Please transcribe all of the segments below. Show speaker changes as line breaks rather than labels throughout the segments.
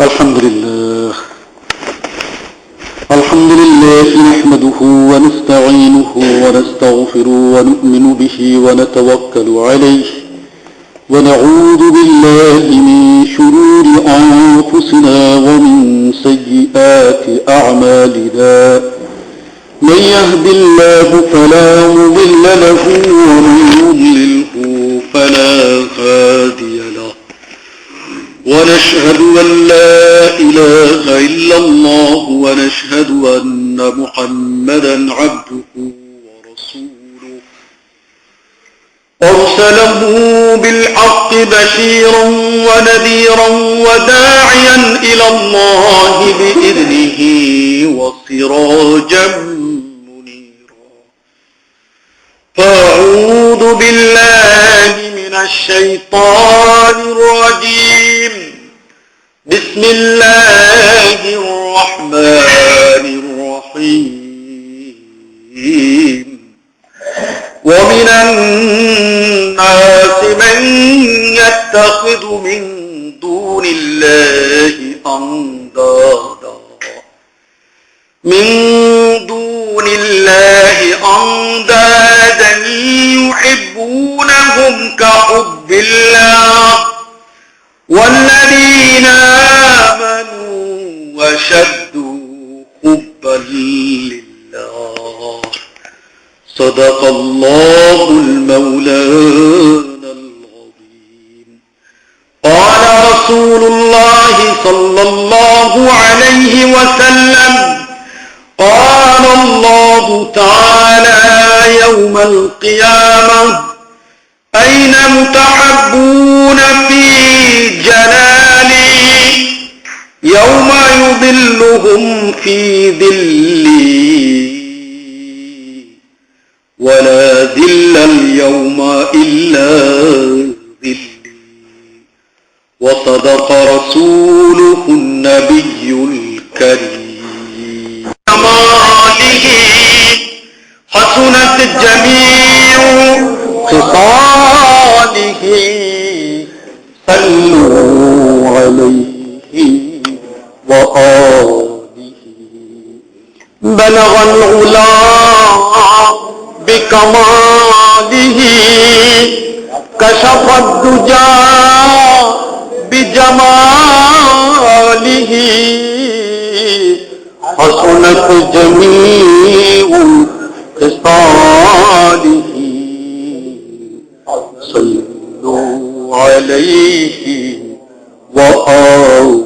الحمد لله نحمده ونستعينه ونستغفره ونؤمن به ونتوكل عليه ونعوذ بالله من شرور أنفسنا ومن سيئات أعمالنا من يهد الله فلا مضل له ومن يضلله فلا هادي له ونشهد أن لا إله إلا الله ونشهد أن محمدا عبده ورسوله أرسله بالحق بشيرا ونذيرا وداعيا إلى الله بإذنه وسراجا منيرا فأعوذ بالله من الشيطان الرجيم بسم الله الرحمن الرحيم ومن الناس من يتخذ من دون الله أندادا يحبونهم كحب الله والذين آمنوا وشد حبا لله صدق الله المولانا العظيم قال رسول الله صلى الله عليه وسلم قال الله تعالى يوم القيامة أين متحبون في جلالي يوم يظلهم في ظلي ولا ذل اليوم إلا ظلي وصدق رسوله النبي الكريم جماله حسنت جميع خصاله صلوا عليه وآله بلغ العلا بكماله كشف الدجى بجماله حسنت جميع خصاله صلوا عليه وآله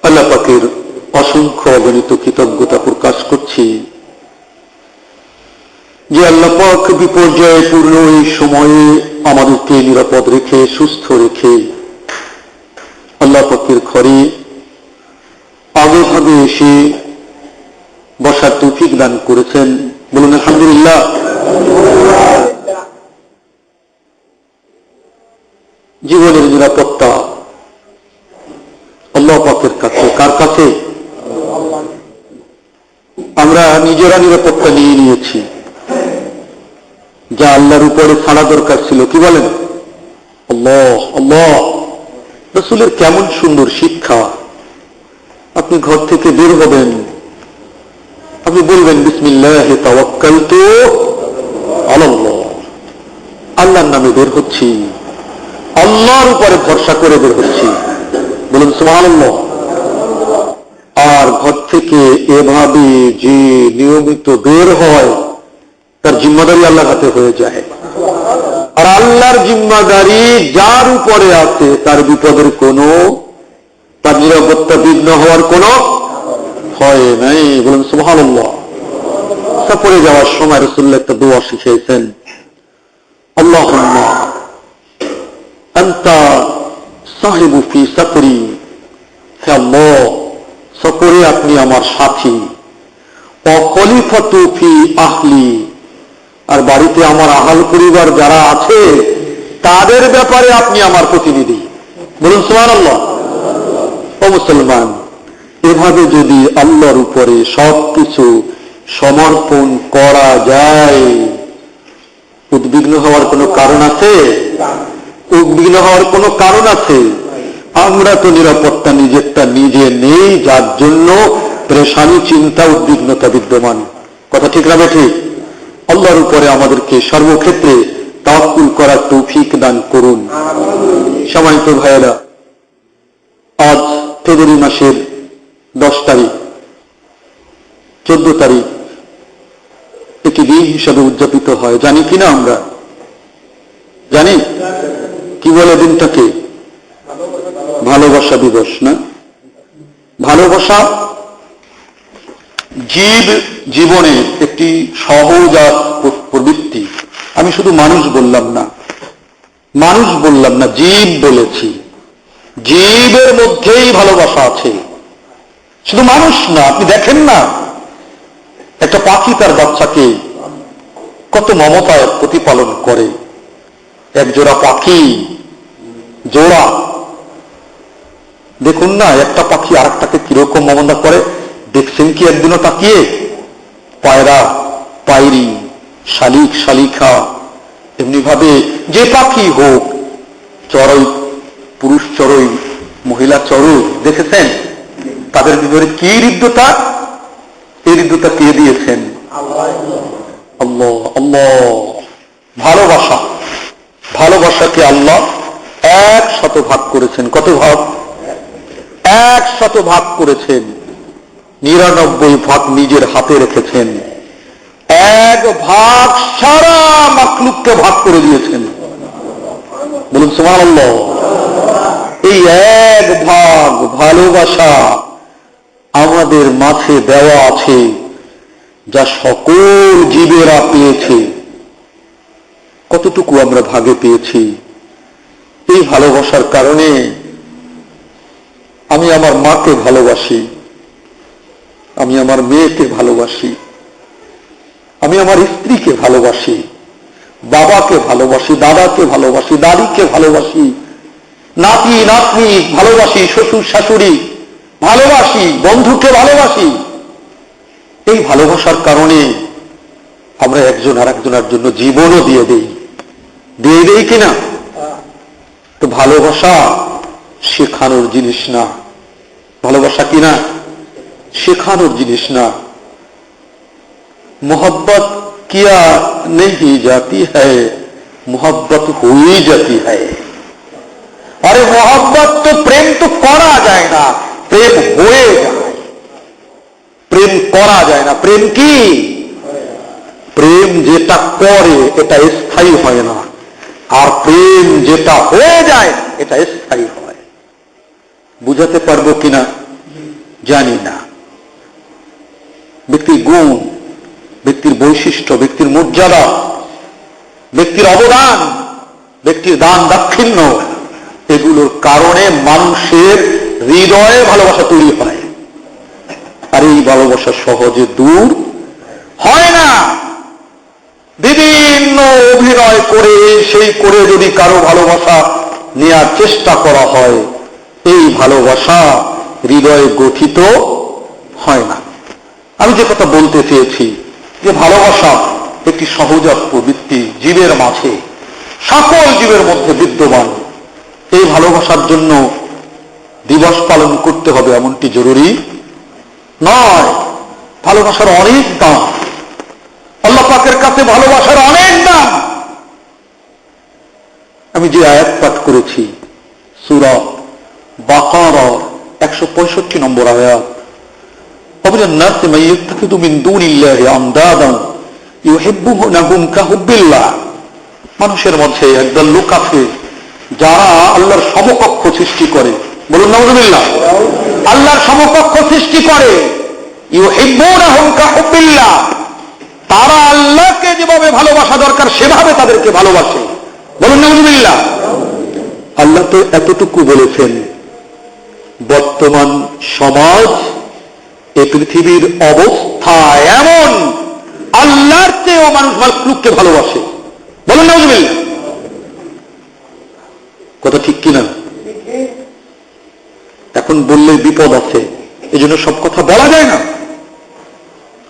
আল্লাহ পাকের অসংখ্য অগণিত কৃতজ্ঞতা প্রকাশ করছি যে আল্লাহ পাক বিপর্যয়পূর্ণ এই সময়ে আমাদেরকে নিরাপদ রেখে সুস্থ রেখে আল্লাহ পাকের ঘরে আগে ভাগে এসে বসার তৌফিক দান করেছেন। বলুন আলহামদুলিল্লাহ। জীবনের নিরাপত্তা আল্লাহ পাকের কাছে। কার কাছে? আমরা নিজেরা নিরাপত্তা নিয়ে নিয়েছি, যা আল্লাহর উপরে ছাড়া দরকার ছিল। কি বলেন? আল্লাহ আল্লাহ। রাসূলের কেমন সুন্দর শিক্ষা। আপনি ঘর থেকে বের হবেন, আপনি বলবেন বিসমিল্লাহি তাওয়াক্কালতু আলাল্লাহ, আল্লাহর নামে বের হচ্ছি, আল্লাহর উপরে ভরসা করে বের হচ্ছি। বলুন সুবহানাল্লাহ। আর ঘর থেকে এভাবে যে নিয়মিত বের হয় তার জিম্মাদারি আল্লাহর হাতে হয়ে যায়। আর আল্লাহর জিম্মাদারি যার উপরে আছে তার বিপদের কোনো, তার নিরাপত্তা বিঘ্ন হওয়ার কোনো ভয় নাই। বলুন সুবহানাল্লাহ। সফরে যাওয়ার সময় রাসূলুল্লাহ একটা দোয়া শিখিয়েছেন, আল্লাহুম্মা আনতা সাহিবু ফি সফরি, হে আল্লাহ সফরে আপনি আমার সাথী, ও খলিফাতু ফি আহলি, আর বাড়িতে আমার আহাল পরিবার যারা আছে তাদের ব্যাপারে আপনি আমার প্রতিনিধি। বলুন সুবহানাল্লাহ। ও মুসলমান, এভাবে যদি আল্লাহর উপরে সবকিছু সমর্পণ করা যায়, উদ্বিগ্ন হওয়ার কোনো কারণ আছে? উদ্বিগ্ন হওয়ার কোনো কারণ আছে? আমরা তো নিরাপত্তা নিজেরটা নিজে নেই, যার জন্য পেরেশানি, চিন্তা, উদ্বিগ্নতা বিদ্যমান। কথা ঠিক না ঠিক? আল্লাহর উপরে আমাদেরকে সর্বক্ষেত্রে তাওয়াক্কুল করার তৌফিক দান করুন। সম্মানিত ভাইয়েরা, আজ ফেব্রুয়ারি মাসের 10 তারিখ, 14 তারিখ একটি দিন হিসাবে উদযাপিত হয়, জানি কিনা আমরা? জানি। কি বলে দিনটাকে? ভালোবাসা দিবস না? ভালোবাসা জীবনের একটি সহজ প্রবৃত্তি। আমি শুধু মানুষ বললাম না, জীব বলেছি। জীবের মধ্যেই ভালোবাসা আছে, শুধু মানুষ না। আপনি দেখেন না, একটা পাখি তার বাচ্চাকে কত মমতায় প্রতিপালন করে। এক জোড়া পাখি, জোড়া, দেখুন না একটা পাখি আরেকটাকে কিরকম মমতা করে। দেখছেন কি একদিনও তাকিয়ে? পায়রা, পায়রি, শালিক, শালিকা, এমনি ভাবে যে পাখি হোক, চড়ই, পুরুষ চড়ই, মহিলা চড়ই, দেখেছেন তাদের ভিতরে কি হৃদ্যতা? এই হৃদ্যতা কে দিয়েছেন? আল্লাহ। আল্লাহ। ভালোবাসা, ভালোবাসাকে আল্লাহ 100 ভাগ করেছেন। কত ভাগ? 100 ভাগ করেছেন। 99 ভাগ নিজের হাতে রেখেছেন। 1 ভাগ সারা মাখলুককে ভাগ করে দিয়েছেন। বলুন সুবহানাল্লাহ। এই 1 ভাগ ভালোবাসা আমাদের মাঝে দেওয়া আছে, যা সকল জীবেরা পেয়েছে। কতটুকু আমরা ভাগে পেয়েছি? এই ভালোবাসার কারণে আমি আমার মাকে ভালোবাসি, আমি আমার মেয়েকে ভালোবাসি, আমি আমার স্ত্রীকে ভালোবাসি, বাবাকে ভালোবাসি, দাদাকে ভালোবাসি, দাদিকে ভালোবাসি, নাতি নাতনি ভালোবাসি, শ্বশুর শাশুড়ি ভালোবাসি, বন্ধুকে ভালোবাসি। এই ভালোবাসার কারণে আমরা একজন আর একজনের জন্য জীবনও দিয়ে দেই কিনা? তো ভালোবাসা শেখানোর জিনিস না। ভালোবাসা কিনা? শেখানোর জিনিস না। मोहब्बत किया नहीं जाती है, मोहब्बत हुई जाती है। अरे मोहब्बत तो प्रेम तो करा जाए ना, प्रेम হয়ে যায়। প্রেম করা যায় না, প্রেম কি? প্রেম যেটা করে এটা স্থায়ী হয় না, আর প্রেম যেটা হয়ে যায় এটা স্থায়ী হয়। বুঝাতে পারবো কিনা জানি না। ব্যক্তির গুণ, ব্যক্তির বৈশিষ্ট্য, ব্যক্তির মর্যাদা, ব্যক্তির অবদান, ব্যক্তির দান দাক্ষিণ্য, এগুলোর কারণে মানুষের হৃদয়ে ভালোবাসা তৈরি হয়। আর এই ভালোবাসা সহজে দূর হয় না। বিভিন্ন অভিনয় করে সেই করে যদি কারো ভালোবাসা নেয়ার চেষ্টা করা হয়, এই ভালোবাসা হৃদয়ে গঠিত হয় না। আমি যে কথা বলতে চেয়েছি, যে ভালোবাসা একটি সহজাত প্রবৃত্তি জীবের মাঝে, সকল জীবের মধ্যে বিদ্যমান। এই ভালোবাসার জন্য দিবস পালন করতে হবে এমনটি জরুরি নয়। ভালোবাসার অনেক দাম, আল্লাহ পাকের কাছে ভালোবাসার অনেক দাম। আমি যে আয়াত পাঠ করেছি সূরা বাকারার 165 নম্বর আয়াত, ومن الناس من يتخذ من دون الله اندادا يحبونهم كحب الله। মানুষের মধ্যে একদল লোক আছে যারা আল্লাহর সমকক্ষ সৃষ্টি করে। বলুন নাউযুবিল্লাহ। আল্লাহর সমকক্ষ সৃষ্টি করে। ইউহিব্বুনাহুম কাহুব্বিল্লাহ। তারা আল্লাহকে যেভাবে ভালোবাসা দরকার সেভাবে তাদেরকে ভালোবাসে। বলুন নাউযুবিল্লাহ। আল্লাহ তো এতটুকু বলেছেন, বর্তমান সমাজ, এই পৃথিবীর অবস্থা এমন, আল্লাহর চেয়েও মানুষ মাখলুককে ভালোবাসে। বলুন নাউযুবিল্লাহ। কথা ঠিক কিনা? এখন বললে বিপদ আছে, এই জন্য সব কথা বলা যায় না।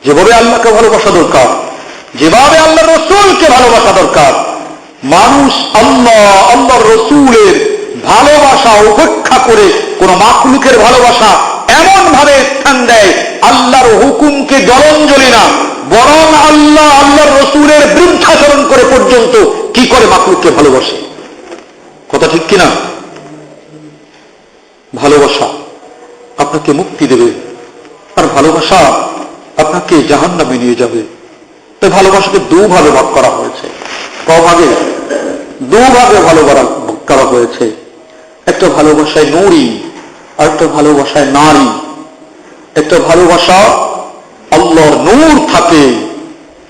যেভাবে আল্লাহকে ভালোবাসা দরকার, যেভাবে আল্লাহর রাসূলকে ভালোবাসা দরকার, মানুষ আল্লাহর রসূলের ভালোবাসা উপেক্ষা করে কোন মাখলুকের ভালোবাসা এমন ভাবে স্থান দেয়, আল্লাহর হুকুমকে জলাঞ্জলি না, বরং আল্লাহর রসূলের বিরুদ্ধাচরণ করে পর্যন্ত কি করে মাখলুককে ভালোবাসে। কথা ঠিক কিনা? ভালোবাসা আপনাকে মুক্তি দেবে, আর ভালোবাসা আপনাকে জাহান্নামে নিয়ে যাবে। তাই ভালোবাসাকে দুভাবে ভাগ করা হয়েছে। কভাবে? দুভাবে ভালোবাসা করা হয়েছে। একটা ভালোবাসায় নূরি, আর একটা ভালোবাসায় নারী। একটা ভালোবাসা আল্লাহর নূর থাকে,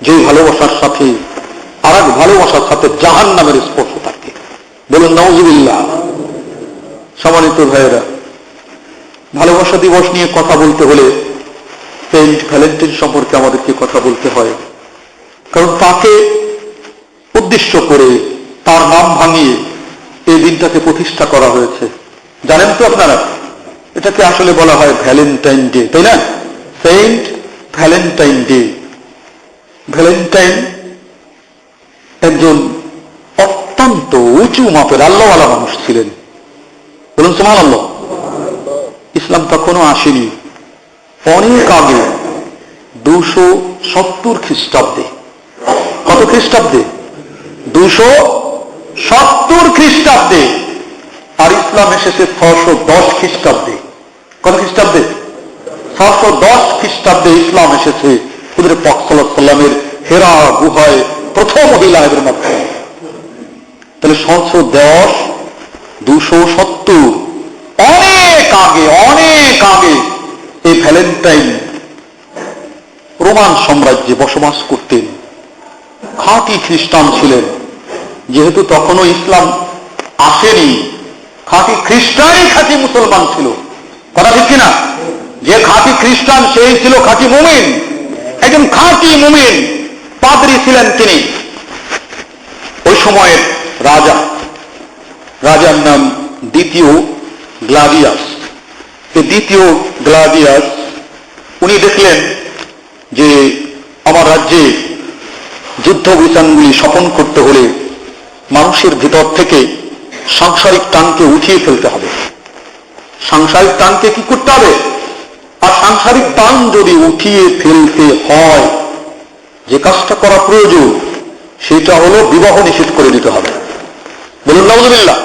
যে ভালোবাসার সাথে আর এক ভালোবাসার সাথে জাহান্নামের স্পর্শ থাকে। বলুন নাউজুবিল্লাহ। সম্মানিত ভাইয়েরা, ভালোবাসা দিবস নিয়ে কথা বলতে হলে সেন্ট ভ্যালেন্টাইন সম্পর্কে আমাদেরকে কথা বলতে হয়, কারণ তাকে উদ্দেশ্য করে তার নাম ভাঙিয়ে এই দিনটাকে প্রতিষ্ঠা করা হয়েছে। জানেন তো আপনারা, এটাকে আসলে বলা হয় ভ্যালেন্টাইন ডে, তাই না? Saint Valentine day. ভ্যালেন্টাইন একজন অত্যন্ত উঁচু মাপের আল্লাহওয়ালা মানুষ ছিলেন। বলুন সুবহানাল্লাহ। ইসলাম তখনও আসেনি, অনেক আগে 270 খ্রিস্টাব্দে। কত খ্রিস্টাব্দে? 270 খ্রিস্টাব্দে। আর ইসলাম এসেছে 610 খ্রিস্টাব্দে। কত খ্রিস্টাব্দে? 610 খ্রিস্টাব্দে ইসলাম এসেছে হুজুর পাক সাল্লাল্লাহু আলাইহি ওয়াসাল্লামের হেরা গুহায় প্রথম মহিলাদের মাধ্যমে। তাহলে 610, 270, অনেক আগে এই ভ্যালেন্টাইন রোমান সাম্রাজ্যে বসবাস করতেন। খাঁটি খ্রিস্টান ছিলেন, যেহেতু তখনও ইসলাম আসেনি। খাঁটি খ্রিস্টানই খাঁটি মুসলমান ছিল। কথা ঠিক কিনা? যে খাঁটি খ্রিস্টান সেই ছিল খাঁটি মুমিন। একজন খাঁটি মুমিন পাদ্রী ছিলেন তিনি। ওই সময়ের রাজার নাম দ্বিতীয় গ্লাডিয়াস। এই দ্বিতীয় গ্লাডিয়াস উনি দেখলেন যে আমার রাজ্যে যুদ্ধ বিধানগুলি স্থাপন করতে হলে মানুষের ভিতর থেকে সাংসারিক টানকে উঠিয়ে ফেলতে হবে। সাংসারিক টানকে কি করতে হবে? আর সাংসারিক টান যদি উঠিয়ে ফেলতে হয়, যে কাজটা করা প্রয়োজন সেটা হলো বিবাহ নিষেধ করে দিতে হবে। বলুন নাউজুবিল্লাহ।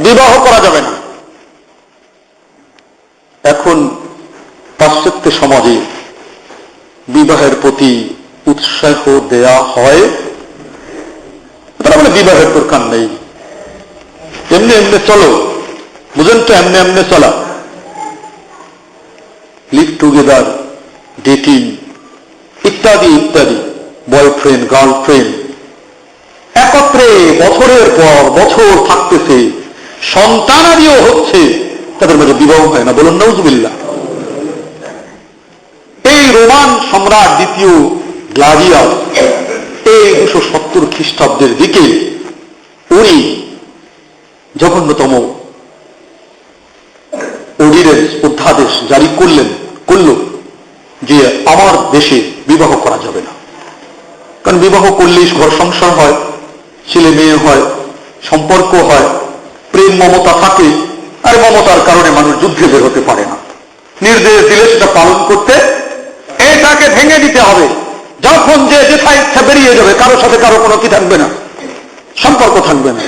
বিবাহ করা যাবে না। এখন পাশ্চাত্য সমাজে বিবাহের প্রতি উৎসাহ দেয়া হয়, তারা বলে বিবাহের দরকার নেই, এমনি এমনি চলো। বুঝেন তো? এমনি চলা, লিভ টুগেদার, ডেটিং ইত্যাদি ইত্যাদি, বয়ফ্রেন্ড গার্লফ্রেন্ড একত্রে বছরের পর বছর থাকতেছে, সন্তানাদিও হচ্ছে, তাদের মাঝে বিবাহ হয় না। বলুন নাউজুবিল্লাহ। এই রোমান সম্রাট দ্বিতীয় গ্লাডিয়াস এই 270 খ্রিস্টাব্দের দিকে উনি জঘন্যতম অর্ডিনেন্স, অধ্যাদেশ জারি করল যে আমার দেশে বিবাহ করা যাবে না। কারণ বিবাহ করলেই ঘর সংসার হয়, ছেলে মেয়ে হয়, সম্পর্ক হয়, প্রেম মমতা থাকে, আর মমতার কারণে মানুষ যুদ্ধে বের হতে পারে না। নির্দেশ দিলে সেটা পালন করতে এটাকে ভেঙে দিতে হবে। যখন যে যেথা ইচ্ছা বেরিয়ে যাবে, কারোর সাথে কারো কোনো কি থাকবে না, সম্পর্ক থাকবে না।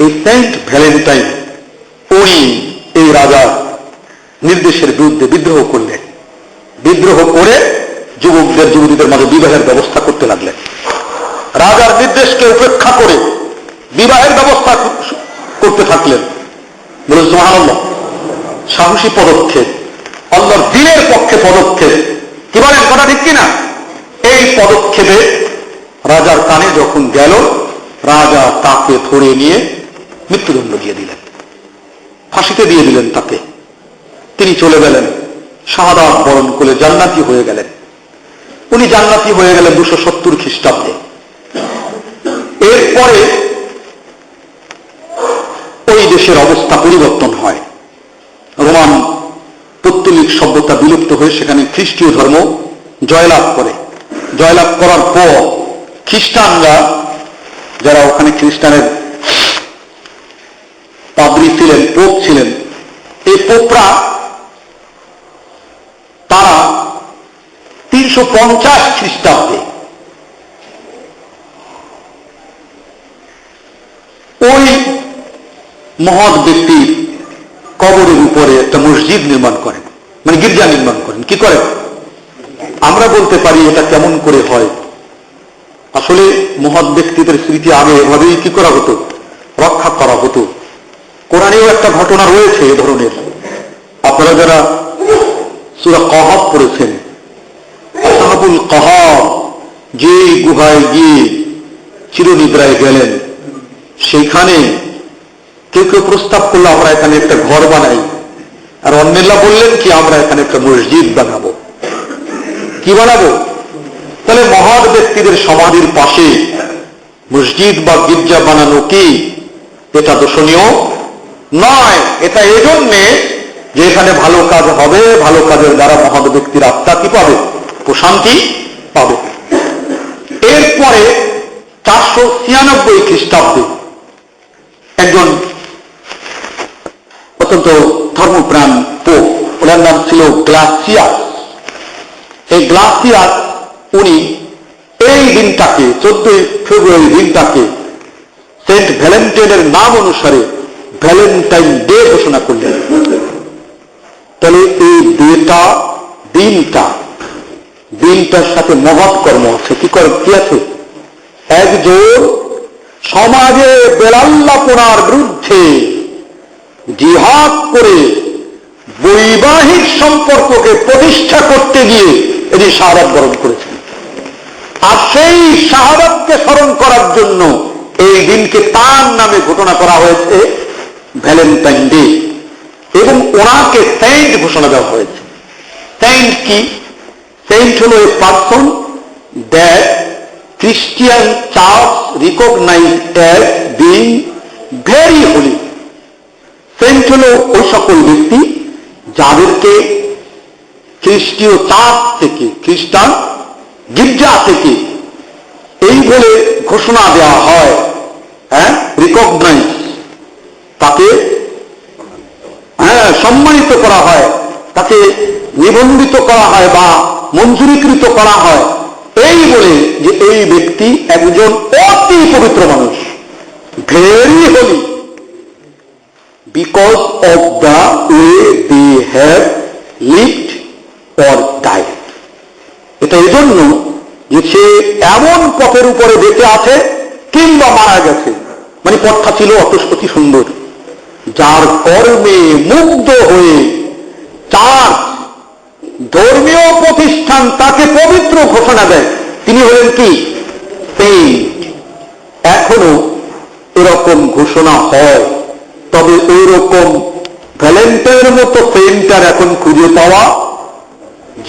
এই সেন্ট ভ্যালেন্টাইন উনি এই রাজার নির্দেশের বিরুদ্ধে বিদ্রোহ করলেন। বিদ্রোহ করে যুবকদের যুবতীদের মাঝে বিবাহের ব্যবস্থা করতে লাগলেন। রাজার নির্দেশকে উপেক্ষা করে বিবাহের ব্যবস্থা করতে থাকলেন। বলে সুবহানাল্লাহ। সাহসী পদক্ষেপ, আল্লাহর দ্বীনের পক্ষে পদক্ষেপ। কি বলেন? কথা ঠিক কিনা? এই পদক্ষেপে রাজার কানে যখন গেল, রাজা তাকে ধরে নিয়ে মৃত্যুদণ্ড দিয়ে দিলেন, ফাঁসিতে দিয়ে দিলেন তাকে। তিনি চলে গেলেন, শাহাদাত বরণ করে জান্নাতি হয়ে গেলেন। উনি জান্নাতি হয়ে গেলেন 270 খ্রিস্টাব্দে। এরপরে ওই দেশের অবস্থা পরিবর্তন হয়। রোমান পৌত্তলিক সভ্যতা বিলুপ্ত হয়ে সেখানে খ্রিস্টীয় ধর্ম জয়লাভ করে। জয়লাভ করার পর খ্রিস্টানরা যারা ওখানে খ্রিস্টানের পাদ্রী ছিলেন, পোপ ছিলেন, এই পোপরা তারা 350 খ্রিস্টাব্দে ওই মহৎ ব্যক্তির কবরের উপরে একটা মসজিদ নির্মাণ করেন, মানে গির্জা নির্মাণ করেন। কি করেন? আমরা বলতে পারি এটা কেমন করে হয়। আসলে মহৎ ব্যক্তিদের স্মৃতি আগে এভাবেই কি করা হতো, রক্ষা করা হতো। কোরআনেও একটা ঘটনা রয়েছে এ ধরনের। আপনারা যারা সূরা কাহাফ পড়েছেন, আসহাবুল কাহাফ যে গুহায় গিয়ে চিরনিদ্রায় গেলেন, সেখানে কেউ কেউ প্রস্তাব করলো আমরা এখানে একটা ঘর বানাই, আর অন্যেরা বললেন কি আমরা এখানে একটা মসজিদ বানাবো। কি বানাবো? তাহলে মহৎ ব্যক্তিদের সমাধির পাশে মসজিদ বা গির্জা বানানো কি এটা দোষণীয় নয়। এটা এজন্যে যে এখানে ভালো কাজ হবে, ভালো কাজের দ্বারা মহৎ ব্যক্তির আত্মা কি পাবে, প্রশান্তি পাবে। এরপরে 496 খ্রিস্টাব্দে একজন অত্যন্ত ধর্মপ্রাণ পোপ, ওনার নাম ছিল গ্লাসিয়াস। এই গ্লাসিয়াস উনি এই দিনটাকে 14 ফেব্রুয়ারি দিনটাকে সেন্ট ভ্যালেন্টাইনের নাম অনুসারে ভ্যালেন্টাইন ডে ঘোষণা করলেন। তাহলে এই দিনটার সাথে মহৎ কর্ম আছে। কি আছে? একজন সমাজে বেলাল্লাপনার বিরুদ্ধে জিহাদ করে বৈবাহিক সম্পর্ককে প্রতিষ্ঠা করতে গিয়ে এটি শাহাদাত বরণ করেছেন। আর সেই শাহাদাতকে স্মরণ করার জন্য এই দিনকে তার নামে ঘোষণা করা হয়েছে ভ্যালেন্টাইন ডে, এবং ওনাকে সেন্ট ঘোষণা দেওয়া হয়েছে। সেন্ট কি? সেন্ট হল a person that Christian Church recognized as being very holy. Saint হল ওই সকল ব্যক্তি যাদেরকে খ্রিস্টীয় চার্চ থেকে, খ্রিস্টান গির্জা থেকে এই বলে ঘোষণা দেওয়া হয়, রিকগনাইজ, তাকে সম্মানিত করা হয়, তাকে নিবন্ধিত করা হয় বা মঞ্জুরিকৃত করা হয় এই বলে যে এই ব্যক্তি একজন অতি পবিত্র মানুষ, very holy, because of the way they have lived or died. এটা এজন্য যে সে এমন পথের উপরে বেঁচে আছে কিংবা মারা গেছে, মানে পথটা ছিল অতি সুন্দর, যার কর্মে মুগ্ধ হয়ে চার্চ, ধর্মীয় প্রতিষ্ঠান তাকে পবিত্র ঘোষণা দেয়। তিনি হলেন কি? সেন্ট। এখনো এরকম ঘোষণা হয়, তবে ওই রকম ভ্যালেন্টাইনের মতো সেন্টার এখন খুঁজে পাওয়া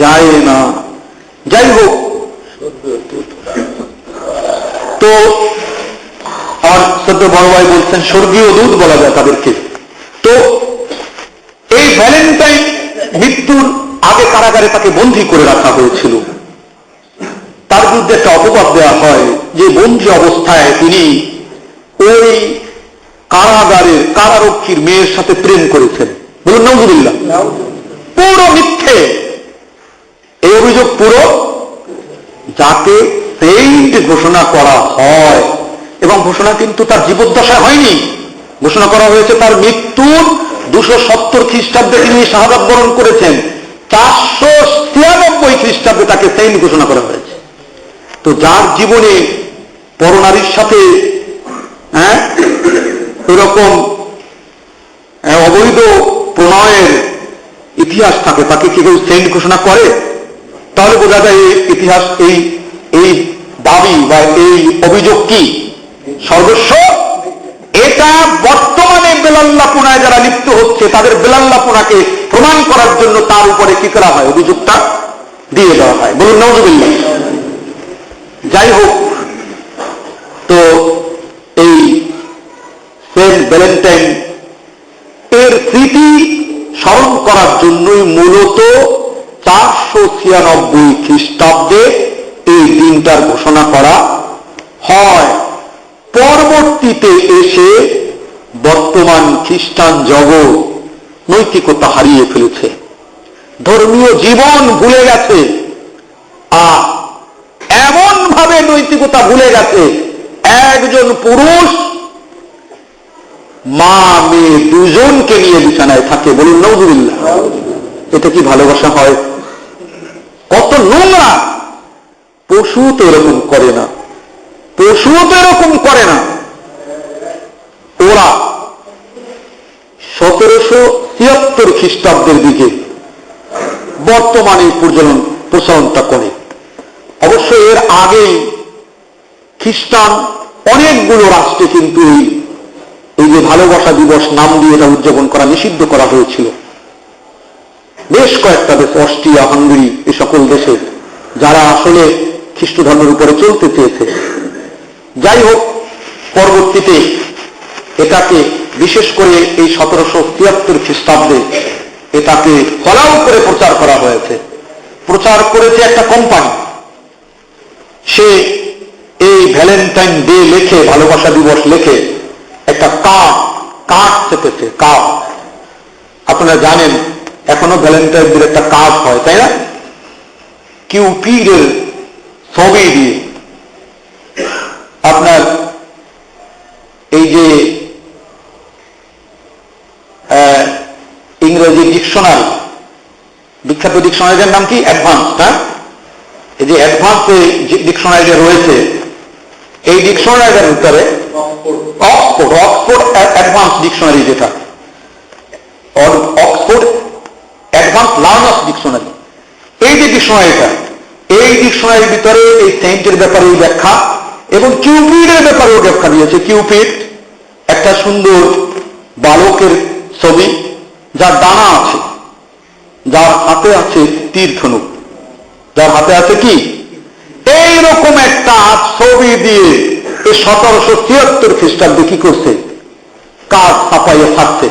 যায় না। যাই হোক, তো আর সদ্য বড় ভাই বলছেন স্বর্গীয় দূত বলা যায় তাদেরকে। তো এই ভ্যালেন্টাইন মৃত্যুর আগে কারাগারে তাকে বন্দী করে রাখা হয়েছিল। তার বিরুদ্ধে একটা অপবাদ দেওয়া হয় যে বন্দী অবস্থায় তিনি ওই কারাগারের কারারক্ষীর মেয়ের সাথে প্রেম করেছেন। বলুন নাউজুবিল্লাহ। পুরো মিথ্যে এই অভিযোগ, পুরো। যাকে সেন্ট ঘোষণা করা হয়, এবং ঘোষণা কিন্তু তার জীবদ্দশায় হয়নি, ঘোষণা করা হয়েছে তার মৃত্যুর 270 খ্রিস্টাব্দে তিনি শাহাদাত বরণ করেছেন। 493 খ্রিস্টাব্দে তাকে সেন্ট ঘোষণা করা হয়েছে। তো যার জীবনে পরনারীর সাথে এরকম অবৈধ প্রণয়ের ইতিহাস থাকে, তাকে কি কেউ সেন্ট ঘোষণা করে? তাহলে বোঝা যায় এই ইতিহাস, এই দাবি বা এই অভিযোগ কি সর্বস্ব। এটা বর্তমানে বেলাল্লাপনায় যারা লিপ্ত হচ্ছে তাদের বেলাল্লাপনাকে প্রমাণ করার জন্য তার উপরে কি করা হয়, অভিযোগটা দিয়ে দেওয়া হয়। বলুন নাউজুবিল্লাহ। যাই হোক, তো এই সেন্ট ভ্যালেন্টাইন এর স্মৃতি স্মরণ করার জন্যই মূলত 496 খ্রিস্টাব্দে এই দিনটার ঘোষণা করা হয়। পরবর্তীতে এসে বর্তমান খ্রিস্টান জগৎ নৈতিকতা হারিয়ে ফেলেছে, ধর্মীয় জীবন ভুলে গেছে, এমন ভাবে নৈতিকতা ভুলে গেছে, একজন পুরুষ মা মেয়ে দুজনকে নিয়ে বিছানায় থাকে। বলুন নাউজুবিল্লাহ। এটা কি ভালোবাসা হয়? কত নোংরা! পশু তো এরকম করে না, পশুও তো এরকম করে না। ওরা 1773 খ্রিস্টাব্দের দিকে বর্তমানে প্রচলনটা করে। অবশ্য এর আগেই খ্রিস্টান অনেকগুলো রাষ্ট্রে কিন্তু এই যে ভালোবাসা দিবস নাম দিয়ে এটা উদযাপন করা নিষিদ্ধ করা হয়েছিল। বেশ কয়েকটা দেশ, অস্ট্রিয়া, হাঙ্গেরি, এই সকল দেশে, যারা আসলে খ্রিস্ট ধর্মের উপরে চলতে চেয়েছে। যাই হোক, পরবর্তীতে এটাকে বিশেষ করে এই 1773 খ্রিস্টাব্দে এটাকে ফলাও করে প্রচার করা হয়েছে। প্রচার করেছে একটা কোম্পানি। সে এই ভ্যালেন্টাইন ডে লেখে, ভালোবাসা দিবস লেখে একটা কার্ড চেপেছে। কার্ড আপনারা জানেন এখনো ভ্যালেন্টাইন ডে একটা কার্ড হয়, তাই না? কিউপিডের ছবি দিয়ে আপনার এই যে ইংরেজি ডিকশনারি, বিখ্যাত ডিকশনারির নাম কি? অ্যাডভান্স। হ্যাঁ, এই যে অ্যাডভান্স ডিকশনারি রয়েছে, এই ডিকশনারির ভিতরে অক্সফোর্ড অ্যাডভান্স ডিকশনারি, যেটা অক্সফোর্ড অ্যাডভান্স লার্নার্স ডিকশনারি, এই যে ডিকশনারিটা, এই ডিকশনারির ভিতরে এই সেন্টের ব্যাপারে ব্যাখ্যা এবং কিউপিডের ব্যাপারেও ব্যাখ্যা দিয়েছে। কিউপিড একটা সুন্দর বালকের ছবি, যার ডানা আছে, যার হাতে আছে তীর ধনুক, যার হাতে আছে কি এইরকম একটা ছবি দিয়ে এই 1773 খ্রিস্টাব্দে কি করছে? কাজ ছাপাইয়ে থাকছে,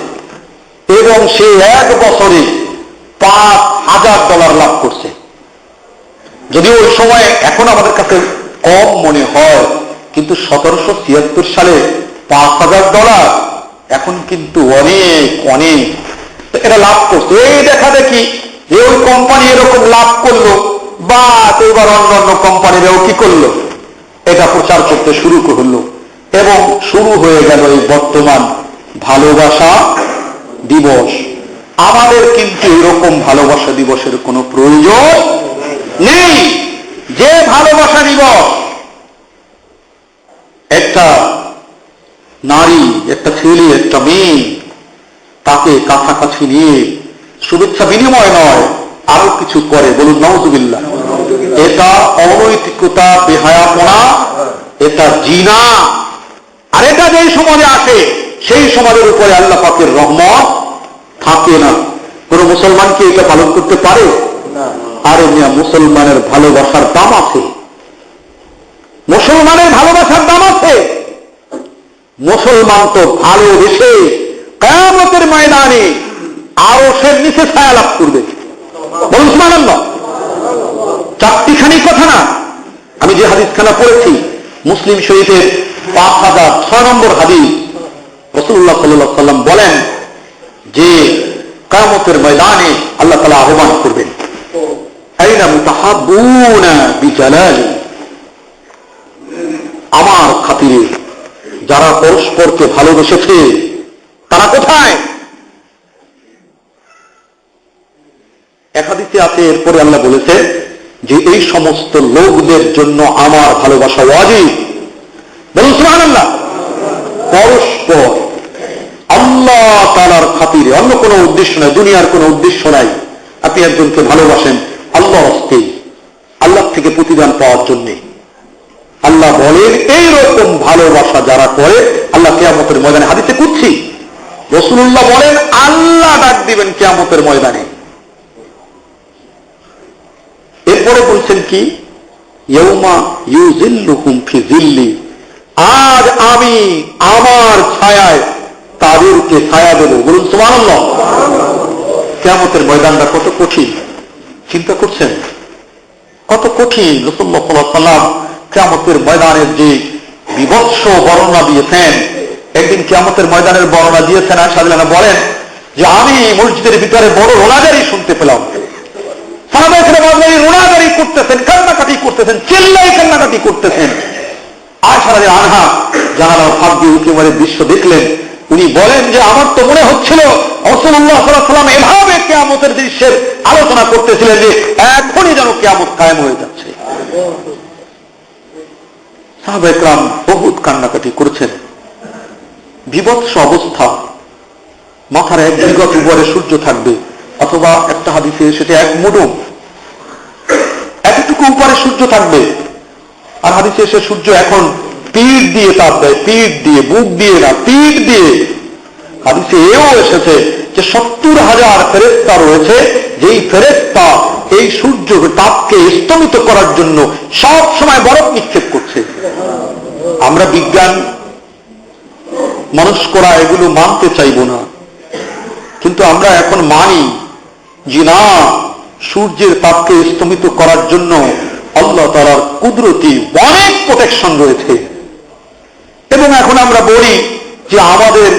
এবং সে এক বছরে $5,000 লাভ করছে। যদিও ওই সময় এখন আমাদের কাছে কম মনে হয়, কিন্তু 1773 সালে $5,000 এখন কিন্তু অনেক অনেক। এটা লাভ করছে, এই দেখা দেখি যে ওই কোম্পানি এরকম লাভ করলো, বা এবার অন্যান্য কোম্পানিরাও কি করলো, এটা প্রচার করতে শুরু করলো, এবং শুরু হয়ে গেল এই বর্তমান ভালোবাসা দিবস। আমাদের কিন্তু এরকম ভালোবাসা দিবসের কোনো প্রয়োজন নেই। যে ভালোবাসা দিবস একটা নারী, একটা ছেলে, একটা মেয়ে, তাকে কাছাকাছি নিয়ে শুভেচ্ছা বিনিময় নয়, আরো কিছু করে, বলুন নাউজুবিল্লাহ। এটা অনৈতিকতা, বেহায়াপনা, এটা জিনা। আর এটা যেই সমাজে আসে, সেই সমাজের উপরে আল্লাহ পাকের রহমত থাকে না। কোন মুসলমান কি এটা পালন করতে পারে? আরে মিয়া, মুসলমানের ভালোবাসার দাম আছে, মুসলমানের ভালোবাসার দাম আছে। মুসলমান তো ভালোবেসে কিয়ামতের ময়দানে আরশের নিচে ছায়া লাভ করবে। বলুন সুবহানাল্লাহ। চারটিখানি কথা না, আমি যে হাদিসখানা পড়েছি মুসলিম শরীফের 5006 নম্বর হাদিস, রাসূলুল্লাহ সাল্লাল্লাহু আলাইহি ওয়াসাল্লাম বলেন যে কিয়ামতের ময়দানে আল্লাহ তাআলা আহ্বান করবেন, আইনা মুতাহাব্বুনা বিজালালি, আমার খাতিরে যারা পরস্পরকে ভালোবেসেছে তারা কোথায়? এক হাদিসে আছে, এরপরে আল্লাহ বলেছে যে এই সমস্ত লোকদের জন্য আমার ভালোবাসা ওয়াজিব। বলুন সুবহানাল্লাহ। পরস্পর আল্লাহ তাআলার খাতিরে, অন্য কোনো উদ্দেশ্য নাই, দুনিয়ার কোনো উদ্দেশ্য নাই। আপনি একজনকে ভালোবাসেন আল্লাহর হস্তে, আল্লাহ থেকে প্রতিদান পাওয়ার জন্য। আল্লাহ বলেন এইরকম ভালোবাসা যারা করে, আল্লাহ কিয়ামতের ময়দানে, হাদিসে কুদসি রাসূলুল্লাহ বলেন আল্লাহ ডাক দিবেন কিয়ামতের ময়দানে। এরপরে বলছেন কি, ইয়াউমা ইউজিল্লুহুম ফি জিল্লি, আজ আমি আমার ছায়ায় তাদেরকে ছায়া দেব। বলুন সুবহানাল্লাহ। কিয়ামতের ময়দানটা কত কঠিন, চিন্তা করছেন? কত কঠিন। রাসূলুল্লাহ সাল্লাল্লাহু আলাইহি ওয়াসাল্লাম কিয়ামতের ময়দানের যে বিভৎস বর্ণনা দিয়েছেন। একদিন কিয়ামতের ময়দানের বর্ণনা দিয়েছেন আয়েশা রাদিয়াল্লাহু আনহা বলেন যে আমি মসজিদের ভিতরে বড় রোনাজারি শুনতে পেলাম। সাহাবায়ে কেরাম রোনাজারি করতেছেন, কান্নাকাটি করতেছেন, চিল্লাই কান্নাকাটি করতেছেন। আয়েশা রাদিয়াল্লাহু আনহা জানালার ফাঁক দিয়ে উঁকি মারে দৃশ্য দেখলেন। উনি বলেন যে আমার তো মনে হচ্ছিল রাসূলুল্লাহ সাল্লাল্লাহু আলাইহি ওয়াসাল্লাম এভাবে কিয়ামতের দৃশ্যের আলোচনা করতেছিলেন যে এখনই যেন কিয়ামত কায়েম হয়ে যাচ্ছে। সাহাবায়ে কেরাম বহুত কান্নাকাটি করেছেন। বিভৎস অবস্থা, মাথার এক বিগত উপরে সূর্য থাকবে, অথবা একটা হাদিসে সেটা এক মুঠো এতটুকু উপরে সূর্য থাকবে, আর হাদিসে এসে সূর্য এখন পিঠ দিয়ে তাপ দেয়, পিঠ দিয়ে, বুক দিয়ে না, পিঠ দিয়ে। হাদিসে এও এসেছে যে 70,000 ফেরেশতা রয়েছে, যেই ফেরেশতা এই সূর্য তাপকে স্তমিত করার জন্য সব সময় বরফ নিক্ষেপ করছে। আমরা বিজ্ঞান মনস্করা এগুলো মানতে চাইব না, কিন্তু আমরা এখন মানি যে না, সূর্যের তাপকে স্তমিত করার জন্য আল্লাহ তাআলার কুদরতি অনেক প্রোটেকশন রয়েছে। এবং এখন আমরা বলি যে আমাদের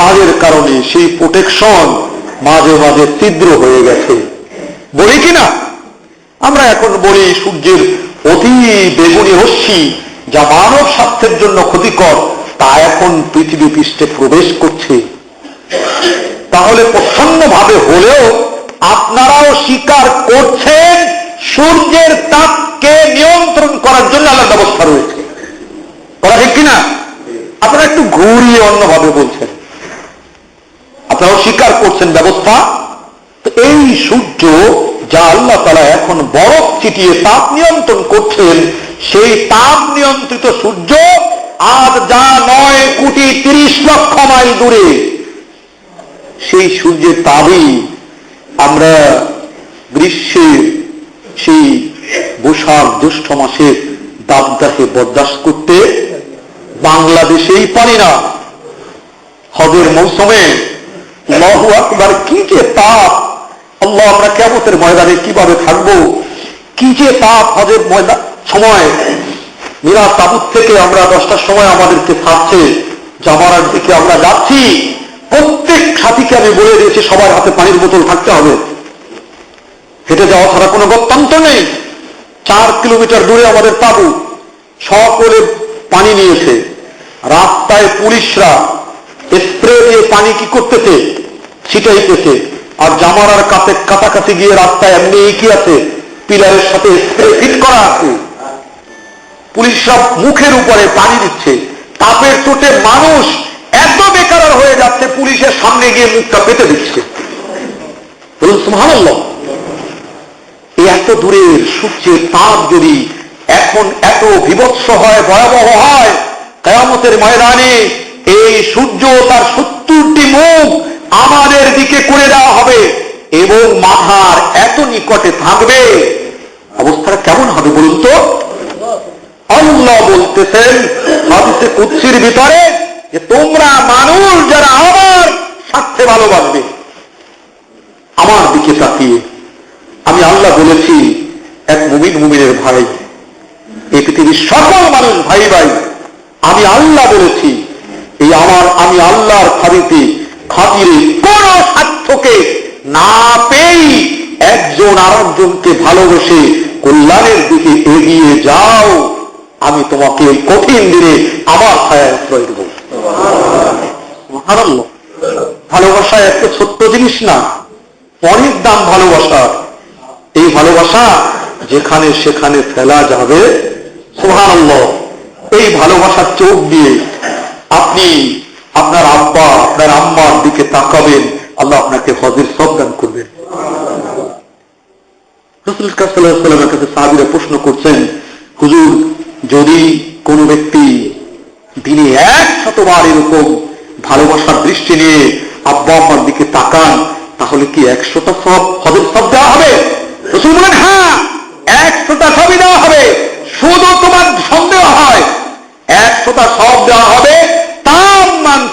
কাজের কারণে সেই প্রোটেকশন মাঝে মাঝে ছিদ্র হয়ে গেছে, বলি কিনা? আমরা এখন বলি সূর্যের অতি বেগুনি রশ্মি যা মানব স্বাস্থ্যের জন্য ক্ষতিকর, তা এখন পৃথিবী পৃষ্ঠে প্রবেশ করছে। তাহলে প্রচ্ছন্নভাবে হলেও আপনারাও স্বীকার করছেন সূর্যের তাপকে নিয়ন্ত্রণ করার জন্য আলাদা ব্যবস্থা রয়েছে, বলা ঠিক কিনা? আপনারা একটু ঘুরিয়ে অন্যভাবে বলছেন, আপনারাও স্বীকার করছেন ব্যবস্থা। এই সূর্য যা আল্লাহ তাআলা এখন বরফ চিটিয়ে তাপ নিয়ন্ত্রণ করছেন, সেই তাপ নিয়ন্ত্রিত সূর্য আজ যা 9,30,00,000 মাইল দূরে, সেই সূর্যের তাপই আমরা গ্রীষ্মের সেই বৈশাখ জ্যৈষ্ঠ মাসের দাবদাহে বরদাস্ত করতে বাংলাদেশেই পারি না। হজের মৌসুমে আল্লাহু আকবার, কি যে তাপ! আল্লাহ, আমরা কিয়ামতের ময়দানে কিভাবে থাকবো, কি যে তাপ! হজের সময় মিরাজ তাবুত থেকে আমরা 10টার সময় আমাদেরকে ছাড়ছে, জামারার দিকে আমরা যাচ্ছি। প্রত্যেক সাথীকে আমি বলে দিয়েছি সবার হাতে পানির বোতল থাকতে হবে, হেঁটে যাওয়া ছাড়া কোনো গত্যন্তর নেই। 4 কিলোমিটার দূরে আমাদের তাবু, সকলে পানি নিয়েছে। রাস্তায় পুলিশরা স্প্রে দিয়ে পানি কি করতেছে, ছিটাইতেছে। আর জামারার কাছাকাছি গিয়ে রাস্তায় এমনি কি আছে, পিলারের সাথে স্প্রে ফিট করা আছে। পুলিশরা মুখের উপরে পানি দিচ্ছে। তাপের চোটে মানুষ এত বেকার হয়ে যাচ্ছে, পুলিশের সামনে গিয়ে মুখটা পেতে দিচ্ছে। বলুন সুবহানাল্লাহ। এই এত দূরের সূর্যের তাপ যদি এখন এত বিভৎস হয়, ভয়াবহ হয়, কিয়ামতের ময়দানে এই সূর্য তার 70টি মুখ আমাদের দিকে করে দেওয়া হবে এবং মাথার এত নিকটে থাকবে, অবস্থাটা কেমন হবে বলুন তো? আল্লাহ বলতেছেন হাদিসে কুদসির ভিতরে যে তোমরা মানুষ যারা আমার স্বার্থে ভালোবাসবে, আমার দিকে তাকিয়ে, আমি আল্লাহ বলেছি এক মুমিন মুমিনের ভাই, এই পৃথিবীর সকল মানুষ ভাই ভাই। আমি আল্লাহ বলেছি এই আমি আল্লাহর খাতিরে কোন স্বার্থকে না পেয়ে একজন আরেকজনকে ভালোবেসে কল্যাণের দিকে এগিয়ে যাও, আমি তোমাকে এই কঠিন দিনে আমার ছায়ায় আশ্রয় দেব। সুবহানাল্লাহ। ভালোবাসা একটা ছোট্ট জিনিস না, অনেক দাম ভালোবাসা। এই ভালোবাসা যেখানে সেখানে ফেলা যাবে। সুবহানাল্লাহ। এই ভালোবাসার চোখ দিয়ে আপনি আপনার আব্বা আপনার আম্মার দিকে তাকাবেন, আল্লাহ আপনাকে হজের সওয়াব দান করবেন। রাসূল সাল্লাল্লাহু আলাইহি ওয়াসাল্লামের কাছে সাহাবীরা প্রশ্ন করছেন, হুজুর, যদি কোন ব্যক্তি দিনে 100 বার এরকম ভালোবাসার দৃষ্টি নিয়ে আব্বা আম্মার দিকে তাকান, তাহলে কি 100টা সওয়াব, হজের সওয়াব দেওয়া হবে? রাসূল বলেন, হ্যাঁ, 100টা সওয়াব দেওয়া হবে। শুধু তোমার সন্দেহ হয়, 100টা সওয়াব দেওয়া হবে,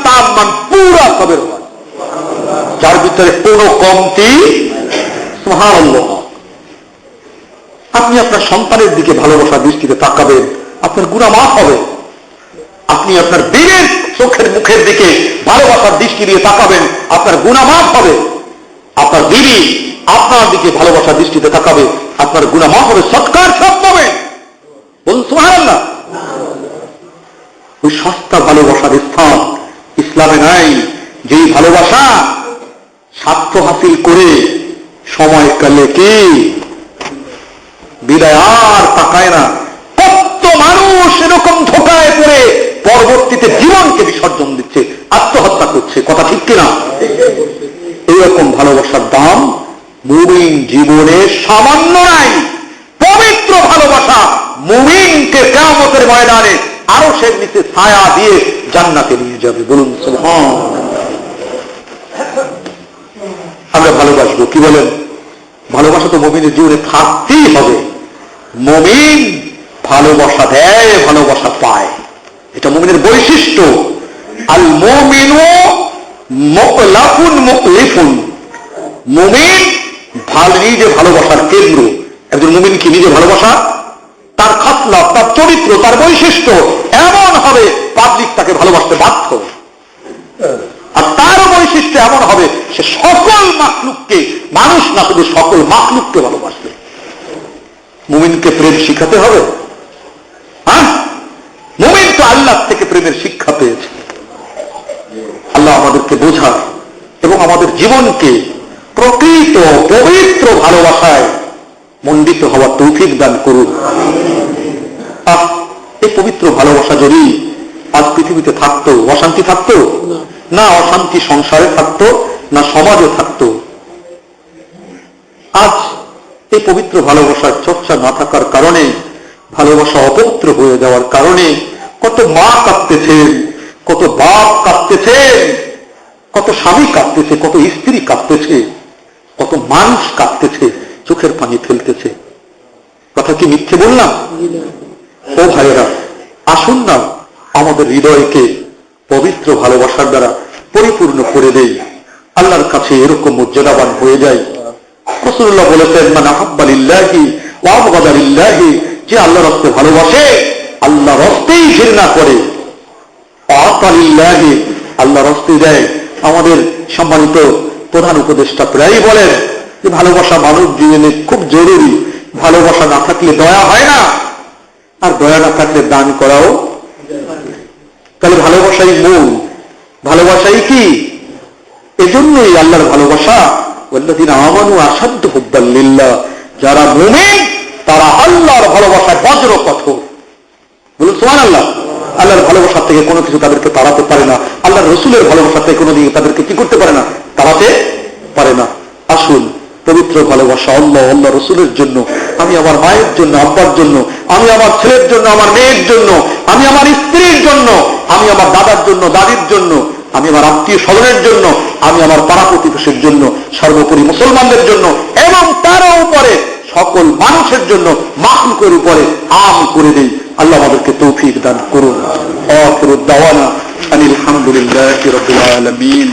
তাম্মান পুরা সবের হয়, যার ভিতরে কোনো কমতি। সুবহানাল্লাহ। আপনি আপনার সন্তানের দিকে ভালোবাসার দৃষ্টিতে তাকাবেন, আপনার গুনাহ মাফ হবে। আপনি আপনার বীরের চোখের মুখের দিকে ভালোবাসার দৃষ্টি দিয়ে তাকাবেন, আপনার গুনাহ মাফ হবে। আপনার বিবি আপনার দিকে ভালোবাসার দৃষ্টিতে তাকাবে, আপনার গুনাহ মাফ হবে, সৎকার সব পাবে। বলুন সুবহানাল্লাহ। ওই সস্তা ভালোবাসার স্থান ইসলামে নাই। যেই ভালোবাসা স্বার্থ হাসিল করে সময়কালে কি বিদায় আর তাকায় না। কত মানুষ এরকম ধোঁকায় পড়ে পরবর্তীতে জীবনকে বিসর্জন দিচ্ছে, আত্মহত্যা করছে। কথা ঠিক কিনা? এইরকম ভালোবাসার দাম মুমিন জীবনে সামান্য নাই। পবিত্র ভালোবাসা মুমিনকে কিয়ামতের ময়দানে আরশের নিচে ছায়া দিয়ে জান্নাতে নিয়ে যাবে। বলুন সুবহানাল্লাহ। আমরা ভালোবাসবো, কি বলেন? ভালোবাসা তো মুমিনের জীবনে থাকতেই হবে। মুমিন ভালোবাসা দেয়, ভালোবাসা পায়, এটা মুমিনের বৈশিষ্ট্য। আল মুমিনু মুখলাফুন মুখলিফুন। মুমিন নিজে ভালোবাসার কেন্দ্র। একজন মুমিন কি নিজে ভালোবাসা, তার খাসলাত, তার চরিত্র, তার বৈশিষ্ট্য এমন হবে পাবলিক তাকে ভালোবাসতে বাধ্য। আর তার বৈশিষ্ট্য এমন হবে সে সকল মাখলুককে, মানুষ না শুধু সকল মাখলুককে ভালোবাসবে। মুমিনকে প্রেম শিখাতে হবে। হ্যাঁ, মুমিন তো আল্লাহ থেকে প্রেমের শিক্ষা পেয়েছে। আল্লাহ আমাদেরকে বোঝার এবং আমাদের জীবনকে প্রকৃত পবিত্র ভালোবাসায় মণ্ডিত হওয়ার তৌফিক দান করুন। এই পবিত্র ভালোবাসা যদি আজ পৃথিবীতে থাকতো, অশান্তি থাকতো না? অশান্তি সংসারে থাকতো না? সমাজে থাকতো? আজ এই পবিত্র ভালোবাসার চর্চা না থাকার কারণে, ভালোবাসা অপবিত্র হয়ে যাওয়ার কারণে কত মা কাঁদতেছেন, কত বাপ কাঁদতেছেন, কত স্বামী কাঁদতেছে, কত স্ত্রী কাঁদতেছে, কত মানুষ কাঁদতেছে, চোখের পানি ফেলতেছে। কথা কি মিথ্যে বললাম? ও ভাইয়েরা, আসুন না আমাদের হৃদয়কে পবিত্র ভালোবাসার দ্বারা পরিপূর্ণ করে দেই, আল্লাহর কাছে এরকম মর্যাদাবান হয়ে যায়। রাসূলুল্লাহ বলেছেন, মান আহাব্বা লিল্লাহি ওয়া আবগাদা লিল্লাহি, যে আল্লাহর রাস্তে ভালোবাসে আল্লাহর রাস্তেই ঘৃণা করে। আতা লিল্লাহি, আল্লাহর রাস্তে দেয়। আমাদের সম্মানিত প্রধান উপদেষ্টা প্রায়ই বলেন যে ভালোবাসা মানব জীবনে খুব জরুরি। ভালোবাসা না থাকলে দয়া হয় না, আর দয়া না থাকলে দান করাও। তাহলে ভালোবাসাই মূল, ভালোবাসাই কি? এজন্যই আল্লাহর ভালোবাসা, ওয়াল্লাযীনা আমানু আশাদ্দু হুব্বান লিল্লাহ, যারা মুমিন তারা আল্লাহর ভালোবাসায় বজ্র কঠোর। বলুন সুবহানাল্লাহ। আল্লাহর ভালোবাসা থেকে কোনো কিছু তাদেরকে তাড়াতে পারে না। আল্লাহর রসুলের ভালোবাসা থেকে কোনো দিকে তাদেরকে কি করতে পারে না? তাড়াতে পারে না। আসুন পবিত্র ভালোবাসা আল্লাহ, আল্লাহ রসুলের জন্য, আমি আমার মায়ের জন্য, আব্বার জন্য, আমি আমার ছেলের জন্য, আমার মেয়ের জন্য, আমি আমার স্ত্রীর জন্য, আমি আমার দাদার জন্য, দাদির জন্য, আমি আমার আত্মীয় স্বজনের জন্য, আমি আমার পাড়া প্রতিবেশীর জন্য, সর্বোপরি মুসলমানদের জন্য এবং তারও উপরে সকল মানুষের জন্য, মাখলুকের উপরে আম করে দেই। আল্লাহ আমাদেরকে তৌফিক দান করুন। আখিরু দাওয়ানা আনিল হামদুলিল্লাহি রাব্বিল আলামিন।